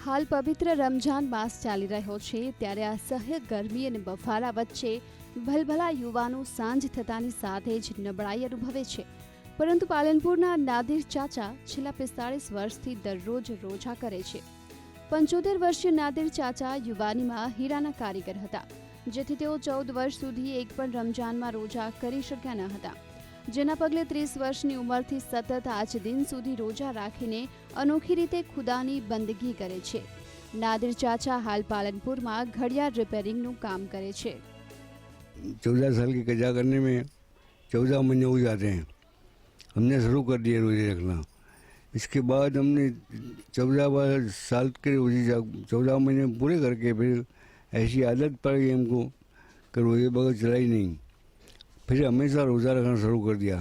હાલ પવિત્ર રમઝાન માસ ચાલી રહ્યો છે ત્યારે અસહ્ય ગરમી અને બફારા વચ્ચે ભલભલા યુવાનો સાંજ થતાની સાથે જ નબળાઈ અનુભવે છે, પરંતુ પાલનપુરના નાદિર ચાચા છેલ્લા 45 વર્ષથી દરરોજ રોજા કરે છે। 75 વર્ષીય નાદિર ચાચા યુવાનીમાં હીરાના કારીગર હતા, જેથી તેઓ 14 વર્ષ સુધી એક પણ રમઝાનમાં રોજા કરી શક્યા ન હતા, જેના પગલે 30 વર્ષની ઉંમરથી સતત આજ દિન સુધી રોજા રાખીને અનોખી રીતે ખુદાની બંદગી કરે છે। નાદિર ચાચા હાલ પાલનપુરમાં घड़ियाल रिपेयरिंगનું કામ करे છે। 14 साल की कज़ा करने में 14 महीने हो जाते हैं। हमने शुरू कर दिए रोजे रखना। इसके बाद हमने 14 साल के रोजे 14 महीने पूरे करके फिर ऐसी आदत पड़ गई हमको कि रोजे बगैर चला ही नहीं। फिर हमेशा रोज़ा रखना शुरू कर दिया।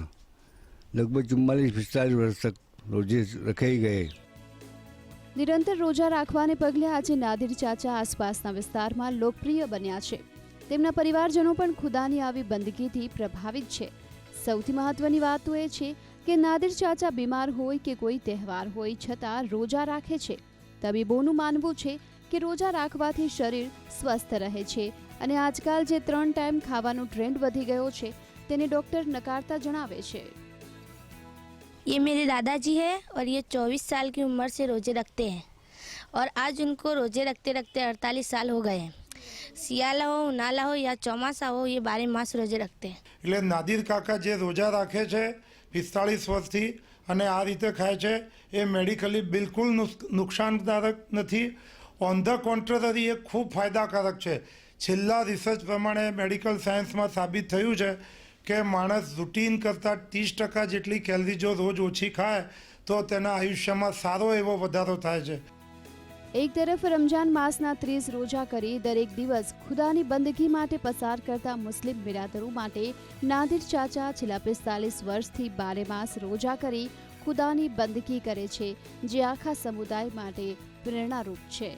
लगभग 44-45 वर्ष तक रोजे रखे ही गए। નિરંતર રોજા રાખવાને પગલે આજે નાદિર ચાચા આસપાસના વિસ્તારમાં લોકપ્રિય બન્યા છે। તેમના પરિવારજનો પણ ખુદાની આવી બંદગીથી પ્રભાવિત છે। સૌથી મહત્વની વાત તો એ છે કે નાદિર ચાચા બીમાર હોય કે કોઈ તહેવાર હોય છતાં રોજા રાખે છે। તબીબોનું માનવું છે કે રોજા રાખવાથી શરીર સ્વસ્થ રહે છે અને આજકાલ જે 3 ટાઈમ ખાવાનો ટ્રેન્ડ વધી ગયો છે તેને ડોક્ટર નકારતા જણાવે છે। ये मेरे दादाजी है और ये 24 साल की उम्र से रोजे रखते हैं और आज उनको रोजे रखते रखते 48 साल हो गए हैं। सियाला हो, उनाला हो या चौमासा हो, ये 12 मास रोजे रखते हैं। એટલે નાદિર કાકા જે રોજા રાખે છે 45 વર્ષથી અને આ રીતે ખાય છે એ મેડિકલી બિલકુલ નુકસાનકારક નથી। ઓન ધ કોન્ટ્રરી એ ખૂબ ફાયદાકારક છે। છેલ્લા રિસર્ચ પ્રમાણે મેડિકલ સાયન્સમાં સાબિત થયું છે કે માણસ રૂટીન કરતાં 30% જેટલી કેલરી જો રોજ ઓછી ખાય તો તેના આયુષ્યમાં સારો એવો વધારો થાય છે। એક તરફ રમજાન માસના 30 રોજા કરી દરેક દિવસ ખુદાની બંદગી માટે પસાર કરતા મુસ્લિમ બિરાદરો માટે નાદિર ચાચા છેલ્લા 45 વર્ષથી 12 માસ રોજા કરી ખુદાની બંદગી કરે છે, જે આખા સમુદાય માટે પ્રેરણારૂપ છે।